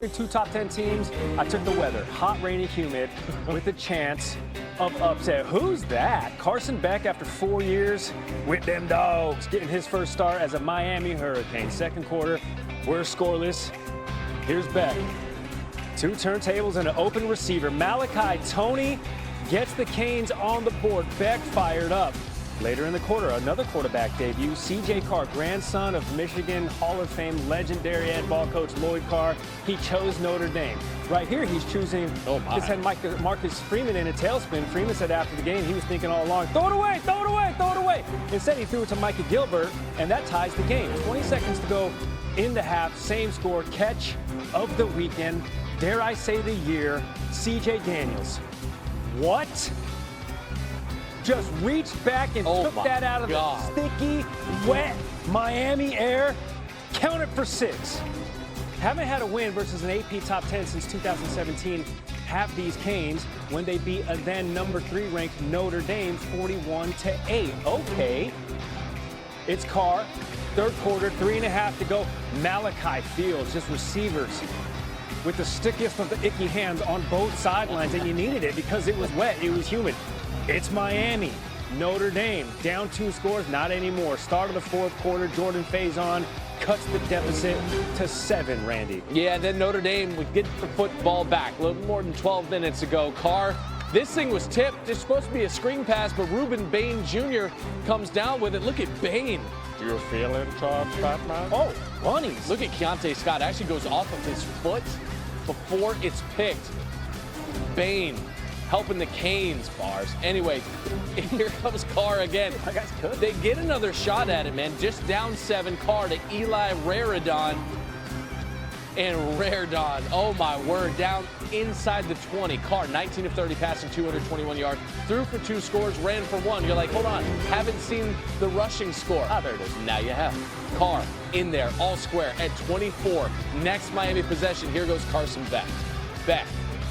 Two top 10 teams. I took the weather, hot, rainy, humid, with a chance of upset. Who's that? Carson Beck, after 4 years with them dogs, getting his first start as a Miami Hurricane. Second quarter, we're scoreless. Here's Beck. Two turntables and an open receiver. Malachi Toney gets the Canes on the board. Beck fired up. Later in the quarter, another quarterback debut. C.J. Carr, grandson of Michigan Hall of Fame legendary Ed ball coach Lloyd Carr. He chose Notre Dame. Right here, he's choosing. This had Marcus Freeman in a tailspin. Freeman said after the game he was thinking all along, throw it away, throw it away, throw it away. Instead, he threw it to Micah Gilbert, and that ties the game. 20 seconds to go in the half. Same score. Catch of the weekend. Dare I say the year, C.J. Daniels. What? Just reached back and took that out of the sticky, wet Miami air. Count it for 6. Haven't had a win versus an AP top 10 since 2017. Have these Canes when they beat a then number 3 ranked Notre Dame 41-8. Okay. It's Carr. Third quarter, 3.5 to go. Malachi Fields, just receivers with the stickiest of the icky hands on both sidelines, and you needed it because it was wet, it was humid. It's Miami. Notre Dame down 2 scores, not anymore. Start of the fourth quarter, Jordan Faison cuts the deficit to 7, Randy. Yeah, then Notre Dame would get the football back a little more than 12 minutes ago. Carr, this thing was tipped. It's supposed to be a screen pass, but Reuben Bain Jr. comes down with it. Look at Bain. You're feeling tough, Batman? Oh, bunnies. Look at Keontae Scott. Actually goes off of his foot before it's picked. Bain helping the Canes, bars. Anyway, here comes Carr again. That guy's good. They get another shot at it, man. Just down 7, Carr to Eli Raridon. And Raridon, oh my word, down inside the 20. Carr, 19 of 30 passing, 221 yards. Threw for 2 scores, ran for 1. You're like, hold on, haven't seen the rushing score. Ah, there it is. Now you have. Carr in there, all square at 24. Next Miami possession, here goes Carson Beck. Beck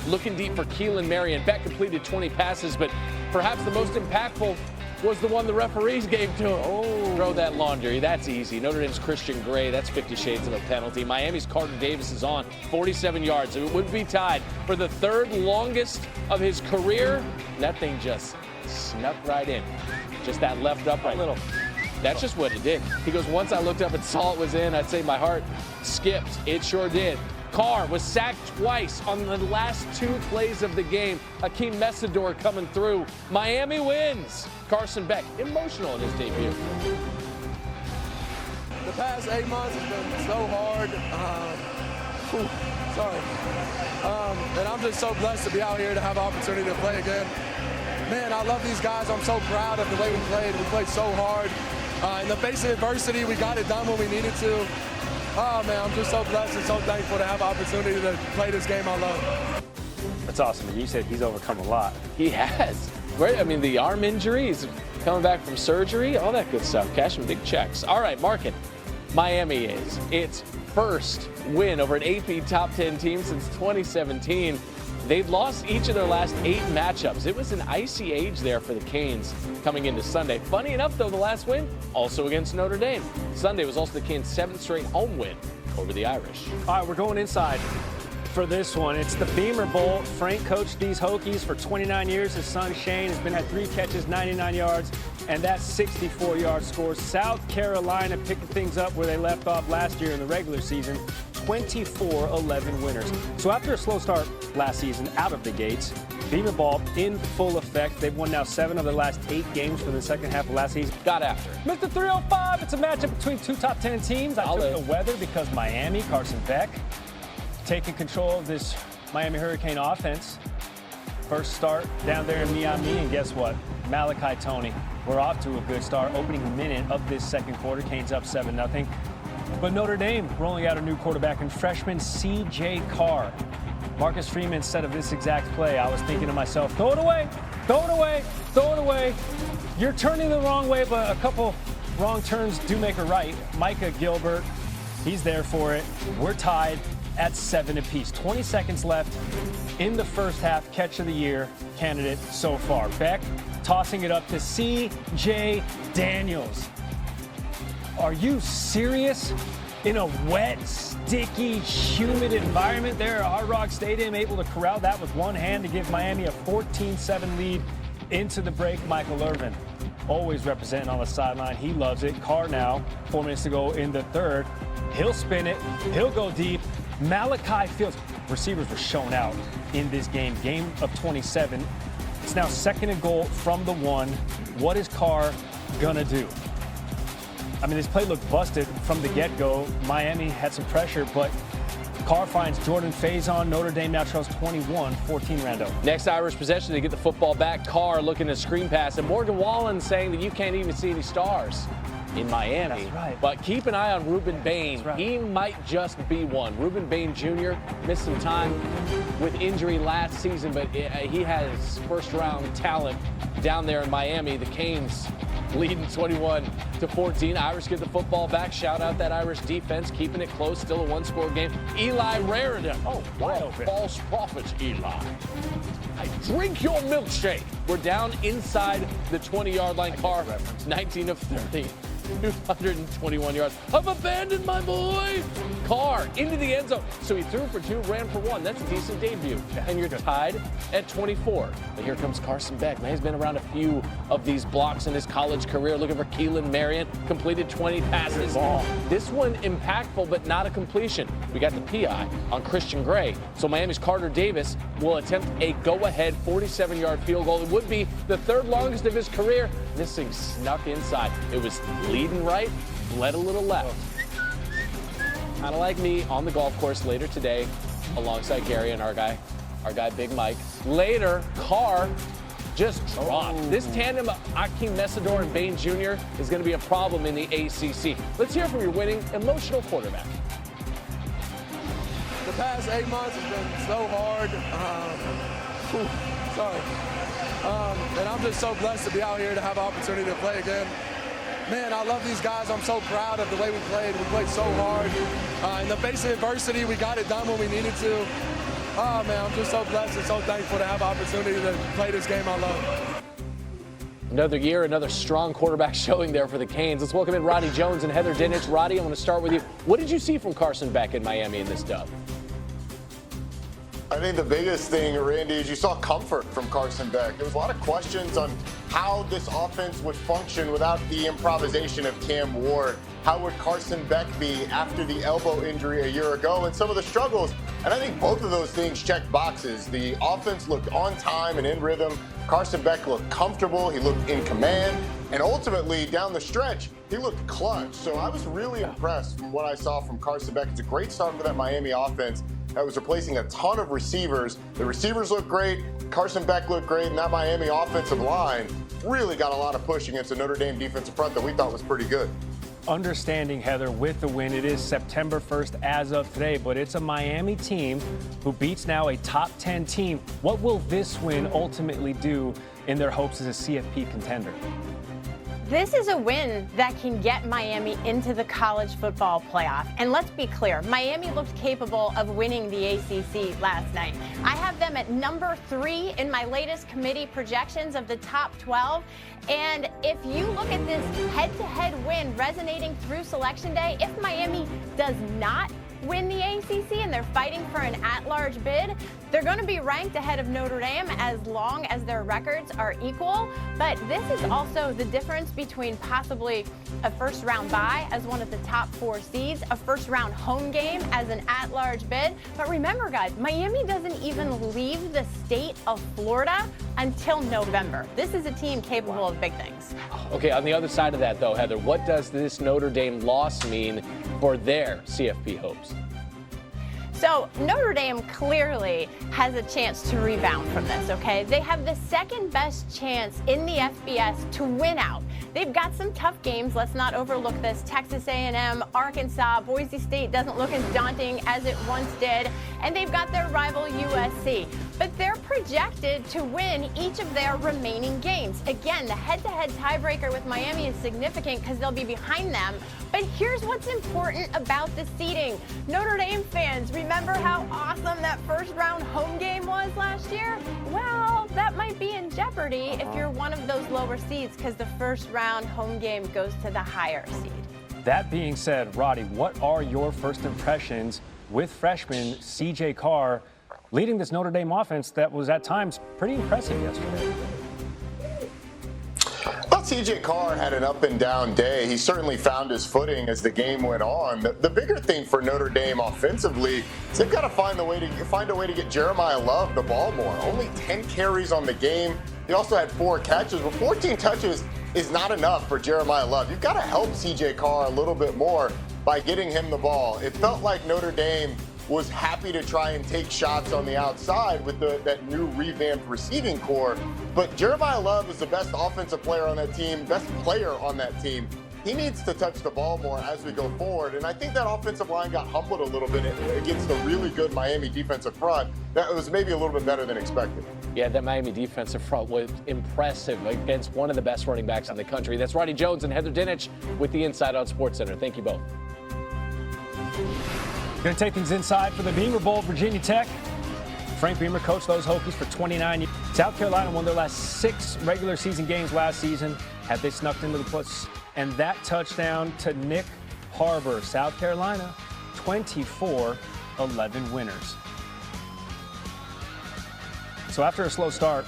looking deep for Keelan Marion. Beck completed 20 passes, but perhaps the most impactful was the one the referees gave to him. Oh, throw that laundry. That's easy. Notre Dame's Christian Gray. That's 50 shades of a penalty. Miami's Carter Davis is on 47 yards. It would be tied for the 3rd longest of his career. That thing just snuck right in. Just that left upright. Little. That's just what it did. He goes, once I looked up and saw it was in, I'd say my heart skipped. It sure did. Carr was sacked twice on the last 2 plays of the game. Hakeem Messidor coming through. Miami wins. Carson Beck, emotional in his debut. The past 8 months has been so hard. And I'm just so blessed to be out here to have an opportunity to play again. Man, I love these guys. I'm so proud of the way we played. We played so hard. In the face of adversity, we got it done when we needed to. Oh, man, I'm just so blessed and so thankful to have an opportunity to play this game I love. That's awesome. You said he's overcome a lot. He has. Right? I mean, the arm injuries, coming back from surgery, all that good stuff. Cashing big checks. All right, market. Miami is its first win over an AP top 10 team since 2017. They've lost each of their last 8 matchups. It was an icy age there for the Canes coming into Sunday. Funny enough, though, the last win also against Notre Dame. Sunday was also the Canes' 7th straight home win over the Irish. All right, we're going inside for this one. It's the Beamer Bowl. Frank coached these Hokies for 29 years. His son Shane has been at 3 catches, 99 yards, and that 64-yard score. South Carolina picking things up where they left off last year in the regular season. 24-11 winners. So after a slow start last season out of the gates, Beamer Ball in full effect. They've won now 7 of their last 8 games from the second half of last season. Got after it. Mr. 305, it's a matchup between 2 top 10 teams. I took the weather because Miami, Carson Beck, taking control of this Miami Hurricane offense. First start down there in Miami, and guess what? Malachi Toney. We're off to a good start. Opening minute of this second quarter, Canes up 7-0. But Notre Dame rolling out a new quarterback and freshman C.J. Carr. Marcus Freeman said of this exact play, I was thinking to myself, throw it away, throw it away, throw it away. You're turning the wrong way, but a couple wrong turns do make a right. Micah Gilbert, he's there for it. We're tied at 7 apiece. 20 seconds left in the first half. Catch of the year candidate so far. Beck tossing it up to C.J. Daniels. Are you serious? in a wet, sticky, humid environment there at Hard Rock Stadium, able to corral that with one hand to give Miami a 14-7 lead into the break. Michael Irvin always representing on the sideline. He loves it. Carr now, 4 minutes to go in the third. He'll spin it. He'll go deep. Malachi Fields. Receivers were shown out in this game. Game of 27. It's now 2nd and goal from the 1. What is Carr gonna do? I mean, this play looked busted from the get-go. Miami had some pressure, but Carr finds Jordan Faison. Notre Dame now trails 21-14, Rando. Next Irish possession, they get the football back. Carr looking to screen pass, and Morgan Wallen saying that you can't even see any stars in Miami. That's right. But keep an eye on Ruben Bain. That's right. He might just be one. Ruben Bain Jr. missed some time with injury last season, but he has first-round talent down there in Miami. The Canes leading 21-14. Irish get the football back. Shout out that Irish defense, keeping it close. Still a one-score game. Eli Raridan. Oh, wide open. False prophets, Eli. I drink your milkshake. We're down inside the 20-yard line. Carr, 19 of 30. 221 yards. I've abandoned my boy. Carr into the end zone. So he threw for 2, ran for 1. That's a decent debut. And you're tied at 24. But here comes Carson Beck. Man, he's been around a few of these blocks in his college career. Looking for Keelan Marion. Completed 20 passes. This one impactful, but not a completion. We got the PI on Christian Gray. So Miami's Carter Davis will attempt a go-ahead 47-yard field goal. It would be the 3rd longest of his career. This thing snuck inside. It was leading right, led a little left. Kind of like me on the golf course later today, alongside Gary and our guy Big Mike. Later, Carr just dropped. This tandem of Akeem Messidor and Bain Jr. is going to be a problem in the ACC. Let's hear from your winning, emotional quarterback. The past 8 months has been so hard. And I'm just so blessed to be out here to have an opportunity to play again. Man, I love these guys. I'm so proud of the way we played. We played so hard. In the face of adversity, we got it done when we needed to. Oh, man, I'm just so blessed and so thankful to have an opportunity to play this game I love. Another year, another strong quarterback showing there for the Canes. Let's welcome in Roddy Jones and Heather Dinich. Roddy, I want to start with you. What did you see from Carson Beck in Miami in this dub? I think the biggest thing, Randy, is you saw comfort from Carson Beck. There was a lot of questions on how this offense would function without the improvisation of Cam Ward. How would Carson Beck be after the elbow injury a year ago and some of the struggles? And I think both of those things checked boxes. The offense looked on time and in rhythm. Carson Beck looked comfortable. He looked in command. And ultimately, down the stretch, he looked clutch. So I was really impressed from what I saw from Carson Beck. It's a great start for that Miami offense that was replacing a ton of receivers. The receivers looked great. Carson Beck looked great. And that Miami offensive line really got a lot of push against the Notre Dame defensive front that we thought was pretty good. Understanding, Heather, with the win, it is September 1st as of today, but it's a Miami team who beats now a top 10 team. What will this win ultimately do in their hopes as a CFP contender? This is a win that can get Miami into the college football playoff. And let's be clear, Miami looked capable of winning the ACC last night. I have them at number 3 in my latest committee projections of the top 12. And if you look at this head-to-head win resonating through Selection Day, if Miami does not win the ACC and they're fighting for an at-large bid, they're going to be ranked ahead of Notre Dame as long as their records are equal. But this is also the difference between possibly a first-round bye as one of the top 4 seeds, a first-round home game as an at-large bid. But remember, guys, Miami doesn't even leave the state of Florida until November. This is a team capable of big things. Okay, on the other side of that, though, Heather, what does this Notre Dame loss mean for their CFP hopes? So Notre Dame clearly has a chance to rebound from this, okay? They have the second best chance in the FBS to win out. They've got some tough games. Let's not overlook this. Texas A&M, Arkansas, Boise State doesn't look as daunting as it once did. And they've got their rival USC. But they're projected to win each of their remaining games. Again, the head-to-head tiebreaker with Miami is significant because they'll be behind them. But here's what's important about the seeding. Notre Dame fans, remember how awesome that first-round home game was last year? Well, that might be in jeopardy if you're one of those lower seeds because the first-round home game goes to the higher seed. That being said, Roddy, what are your first impressions with freshman CJ Carr leading this Notre Dame offense that was at times pretty impressive yesterday? Well, CJ Carr had an up and down day. He certainly found his footing as the game went on. The bigger thing for Notre Dame offensively is they've got to find a way to get Jeremiah Love the ball more. Only 10 carries on the game. He also had 4 catches, but 14 touches is not enough for Jeremiah Love. You've got to help CJ Carr a little bit more by getting him the ball. It felt like Notre Dame was happy to try and take shots on the outside with that new revamped receiving core. But Jeremiah Love is the best offensive player on that team, best player on that team. He needs to touch the ball more as we go forward. And I think that offensive line got humbled a little bit against a really good Miami defensive front that was maybe a little bit better than expected. Yeah, that Miami defensive front was impressive against one of the best running backs in the country. That's Roddy Jones and Heather Dinich with the Inside on SportsCenter. Thank you both. Going to take things inside for the Beamer Bowl, Virginia Tech. Frank Beamer coached those Hokies for 29 years. South Carolina won their last 6 regular season games last season. Had they snuck into the plus, and that touchdown to Nick Harbor, South Carolina, 24-11 winners. So after a slow start,